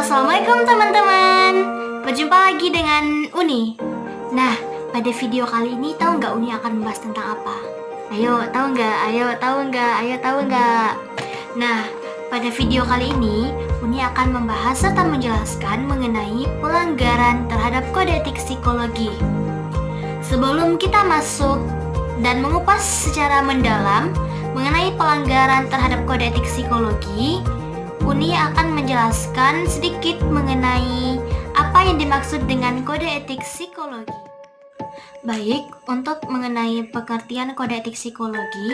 Assalamualaikum teman-teman. Berjumpa lagi dengan Uni. Nah, pada video kali ini tahu nggak Uni akan membahas tentang apa? Ayo, tahu nggak? Ayo, tahu nggak? Ayo, tahu nggak? Nah, pada video kali ini Uni akan membahas serta menjelaskan mengenai pelanggaran terhadap kode etik psikologi. Sebelum kita masuk dan mengupas secara mendalam mengenai pelanggaran terhadap kode etik psikologi, Uni akan menjelaskan sedikit mengenai apa yang dimaksud dengan kode etik psikologi. Baik, untuk mengenai pengertian kode etik psikologi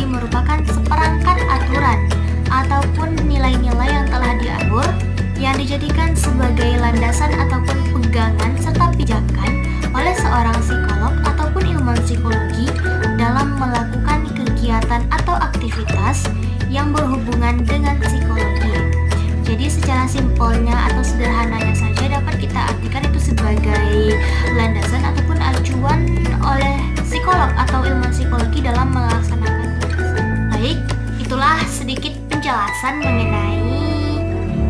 merupakan seperangkat aturan ataupun nilai-nilai yang telah diatur yang dijadikan sebagai landasan ataupun pegangan serta pijakan oleh seorang psikolog ataupun ilmuwan psikologi dalam melakukan kegiatan atau aktivitas yang berhubungan dengan psikologi. Jadi secara simpelnya atau sederhananya saja dapat kita artikan itu sebagai landasan ataupun acuan oleh psikolog atau ilmuwan psikologi dalam melaksanakan tugas. Baik, itulah sedikit penjelasan mengenai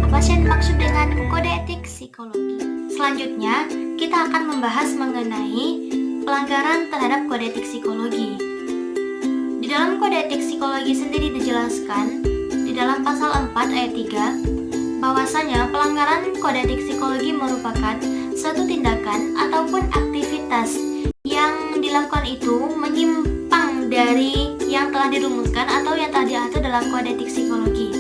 apa sih yang dimaksud dengan kode etik psikologi. Selanjutnya, kita akan membahas mengenai pelanggaran terhadap kode etik psikologi. Di dalam kode etik psikologi sendiri dijelaskan di dalam pasal 4 ayat 3 bahwasanya pelanggaran kode etik psikologi merupakan suatu tindakan ataupun aktivitas yang dilakukan itu menyimpang dari yang telah dirumuskan atau yang telah diatur dalam kode etik psikologi.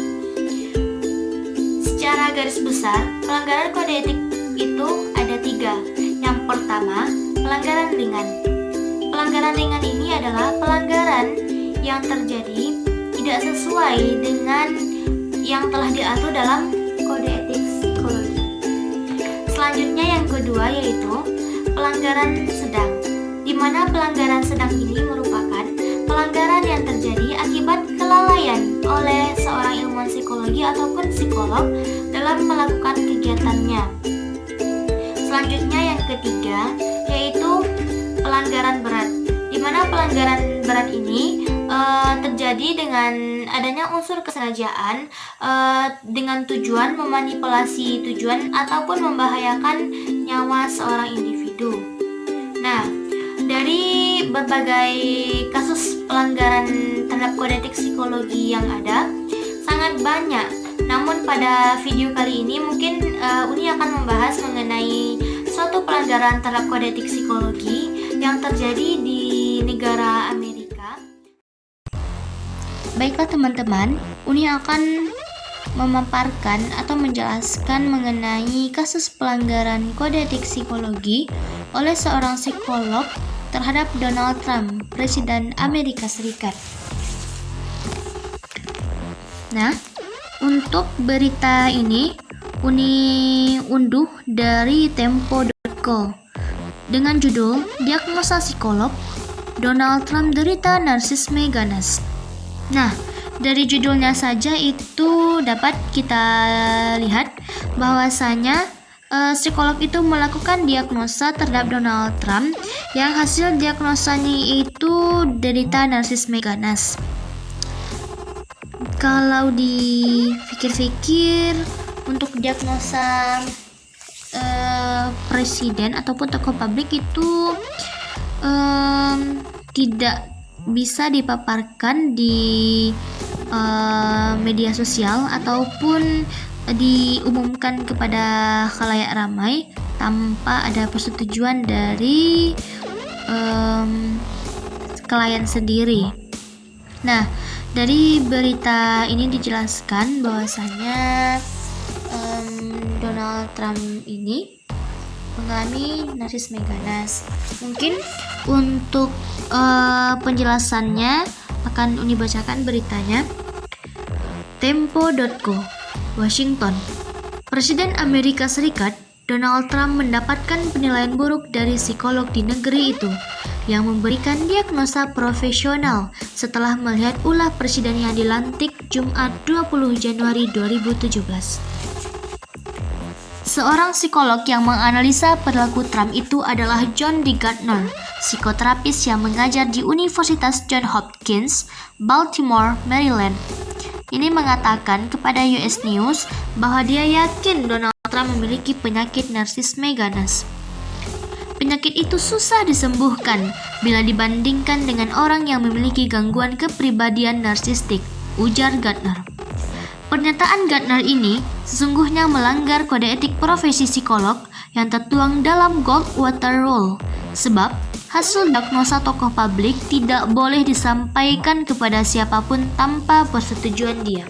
Secara garis besar, pelanggaran kode etik itu ada 3. Yang pertama, pelanggaran ringan. Pelanggaran ringan ini adalah pelanggaran yang terjadi tidak sesuai dengan yang telah diatur dalam kode etik psikologi. Selanjutnya yang kedua yaitu pelanggaran sedang, di mana pelanggaran sedang ini merupakan pelanggaran yang terjadi akibat kelalaian oleh seorang ilmuwan psikologi ataupun psikolog dalam melakukan kegiatannya. Selanjutnya yang ketiga yaitu pelanggaran berat, di mana pelanggaran berat ini terjadi dengan adanya unsur kesengajaan dengan tujuan memanipulasi tujuan ataupun membahayakan nyawa seorang individu. Nah, dari berbagai kasus pelanggaran terhadap kode etik psikologi yang ada sangat banyak. Namun pada video kali ini mungkin Uni akan membahas mengenai suatu pelanggaran terhadap kode etik psikologi yang terjadi di negara Amerika. Baiklah teman-teman, Uni akan memaparkan atau menjelaskan mengenai kasus pelanggaran kode etik psikologi oleh seorang psikolog terhadap Donald Trump, Presiden Amerika Serikat. Nah, untuk berita ini Uni unduh dari tempo.co dengan judul Diagnosa Psikolog, Donald Trump derita narsisme ganas. Nah, dari judulnya saja itu dapat kita lihat bahwasanya psikolog itu melakukan diagnosa terhadap Donald Trump yang hasil diagnosanya itu derita narsisme ganas. Kalau dipikir-pikir untuk diagnosa presiden ataupun tokoh publik itu tidak bisa dipaparkan di media sosial ataupun diumumkan kepada khalayak ramai tanpa ada persetujuan dari klien sendiri. Nah, dari berita ini dijelaskan bahwasanya Donald Trump ini mengalami narsisme ganas. Mungkin untuk penjelasannya akan Uni bacakan beritanya. Tempo.co, Washington. Presiden Amerika Serikat Donald Trump mendapatkan penilaian buruk dari psikolog di negeri itu yang memberikan diagnosa profesional setelah melihat ulah presiden yang dilantik Jumat 20 Januari 2017. Seorang psikolog yang menganalisa perilaku Trump itu adalah John D. Gardner, psikoterapis yang mengajar di Universitas Johns Hopkins, Baltimore, Maryland. ini mengatakan kepada US News bahwa dia yakin Donald Trump memiliki penyakit narsisme ganas. Penyakit itu susah disembuhkan bila dibandingkan dengan orang yang memiliki gangguan kepribadian narsistik, ujar Gardner. Pernyataan Gardner ini sesungguhnya melanggar kode etik profesi psikolog yang tertuang dalam Goldwater Rule, sebab hasil diagnosa tokoh publik tidak boleh disampaikan kepada siapapun tanpa persetujuan dia.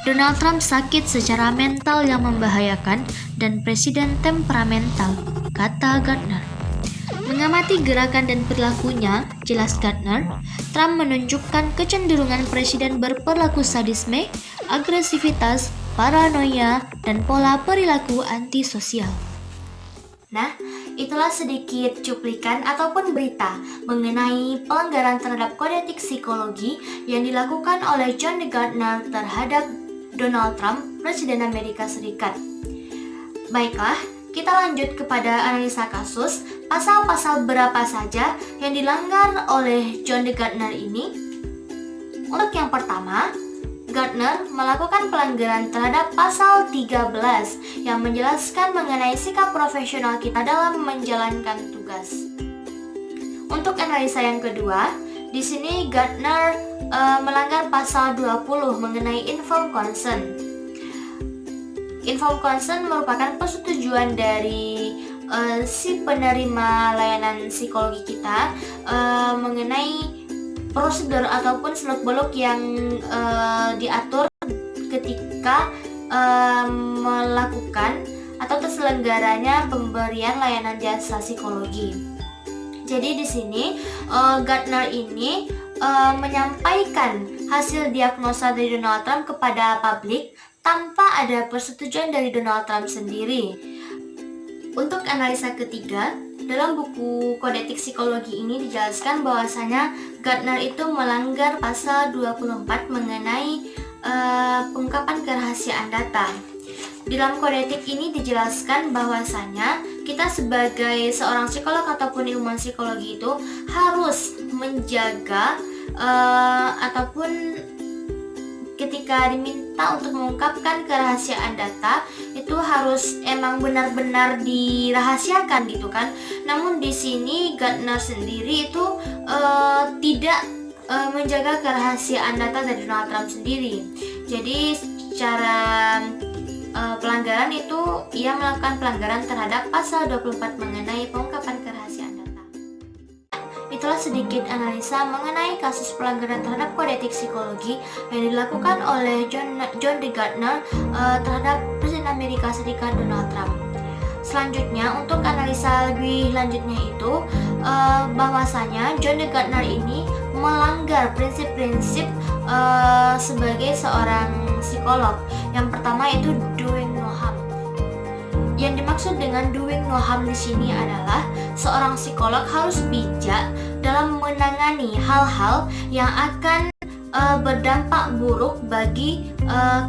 Donald Trump sakit secara mental yang membahayakan dan presiden temperamental, kata Gardner. Mengamati gerakan dan perilakunya, jelas Gardner, Trump menunjukkan kecenderungan presiden berperilaku sadisme, agresivitas, paranoia, dan pola perilaku antisosial. Nah, itulah sedikit cuplikan ataupun berita mengenai pelanggaran terhadap kode etik psikologi yang dilakukan oleh John Gardner terhadap Donald Trump, Presiden Amerika Serikat. Baiklah, kita lanjut kepada analisa kasus, pasal-pasal berapa saja yang dilanggar oleh John Gardner ini. Untuk yang pertama, Gardner melakukan pelanggaran terhadap pasal 13 yang menjelaskan mengenai sikap profesional kita dalam menjalankan tugas. Untuk analisa yang kedua, di sini Gardner melanggar pasal 20 mengenai informed consent. Informed consent merupakan persetujuan dari si penerima layanan psikologi kita mengenai prosedur ataupun seluk-beluk yang diatur ketika melakukan atau terselenggaranya pemberian layanan jasa psikologi. Jadi di sini Gardner ini menyampaikan hasil diagnosa dari Donald Trump kepada publik tanpa ada persetujuan dari Donald Trump sendiri. Untuk analisa ketiga, dalam buku Kode Etik Psikologi ini dijelaskan bahwasanya Gardner itu melanggar pasal 24 mengenai pengungkapan kerahasiaan data. Di dalam kode etik ini dijelaskan bahwasanya kita sebagai seorang psikolog ataupun ilmuwan psikologi itu harus menjaga ataupun ketika diminta untuk mengungkapkan kerahasiaan data itu harus emang benar-benar dirahasiakan gitu kan. Namun di sini Gardner sendiri itu tidak menjaga kerahasiaan data dari Donald Trump sendiri. Jadi secara pelanggaran itu ia melakukan pelanggaran terhadap pasal 24 mengenai pengungkapan kerahasiaan data. Itulah sedikit analisa mengenai kasus pelanggaran terhadap kode etik psikologi yang dilakukan oleh John D. Gardner terhadap Presiden Amerika Serikat Donald Trump. Selanjutnya, untuk analisa lebih lanjutnya itu bahwasanya John D. Gardner ini melanggar prinsip-prinsip sebagai seorang psikolog. Yang pertama itu doing no harm. Yang dimaksud dengan doing no harm di sini adalah seorang psikolog harus bijak dalam menangani hal-hal yang akan berdampak buruk bagi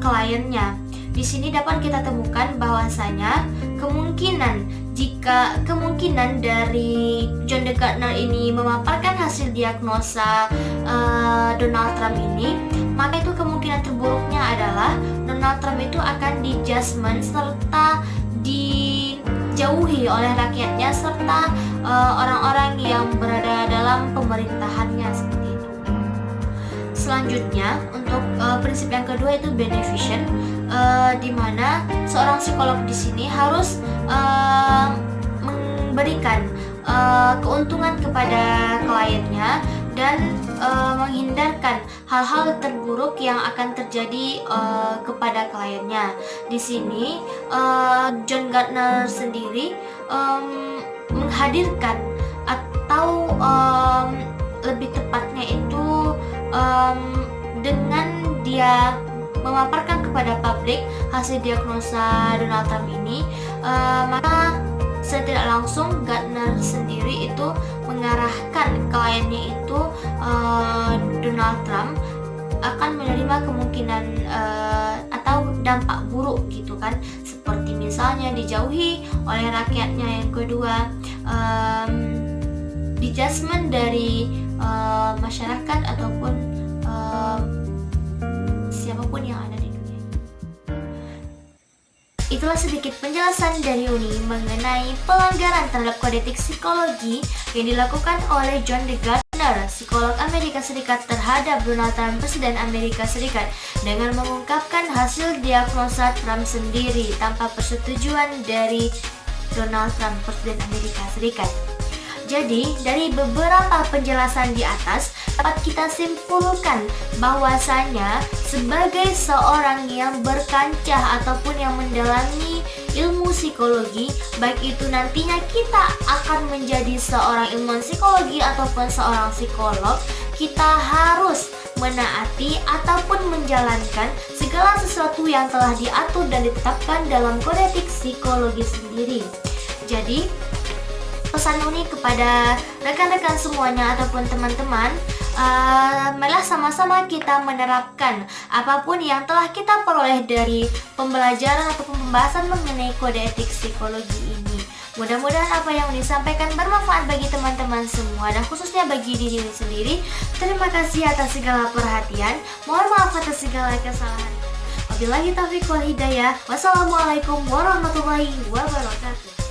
kliennya. Di sini dapat kita temukan bahwasanya kemungkinan dari John D. Gardner ini memaparkan hasil diagnosa Donald Trump ini, maka itu kemungkinan terburuknya adalah Donald Trump itu akan di-judgment serta dijauhi oleh rakyatnya serta orang-orang yang berada dalam pemerintahannya seperti itu. Selanjutnya, untuk prinsip yang kedua itu beneficent, di mana seorang psikolog di sini harus memberikan keuntungan kepada kliennya dan menghindarkan hal-hal terburuk yang akan terjadi kepada kliennya. Di sini John Gardner sendiri menghadirkan atau lebih tepatnya itu dengan dia memaparkan kepada publik hasil diagnosa Donald Trump ini, maka secara tidak langsung Gardner sendiri itu mengarahkan kliennya itu Donald Trump akan menerima kemungkinan atau dampak buruk gitu kan, seperti misalnya dijauhi oleh rakyatnya. Yang kedua, di-judgment dari masyarakat ataupun itulah sedikit penjelasan dari Uni mengenai pelanggaran terhadap kode etik psikologi yang dilakukan oleh John D. Gardner, psikolog Amerika Serikat, terhadap Donald Trump, Presiden Amerika Serikat, dengan mengungkapkan hasil diagnosa Trump sendiri tanpa persetujuan dari Donald Trump, Presiden Amerika Serikat. Jadi, dari beberapa penjelasan di atas, dapat kita simpulkan bahwasanya sebagai seorang yang berkancah ataupun yang mendalami ilmu psikologi, baik itu nantinya kita akan menjadi seorang ilmuwan psikologi ataupun seorang psikolog, kita harus menaati ataupun menjalankan segala sesuatu yang telah diatur dan ditetapkan dalam kode etik psikologi sendiri. Jadi, pesan Uni kepada rekan-rekan semuanya ataupun teman-teman, marilah sama-sama kita menerapkan apapun yang telah kita peroleh dari pembelajaran ataupun pembahasan mengenai kode etik psikologi ini. Mudah-mudahan apa yang Uni sampaikan bermanfaat bagi teman-teman semua dan khususnya bagi diri Uni sendiri. Terima kasih atas segala perhatian. Mohon maaf atas segala kesalahan. Wabillahi taufiq wal hidayah. Wassalamualaikum warahmatullahi wabarakatuh.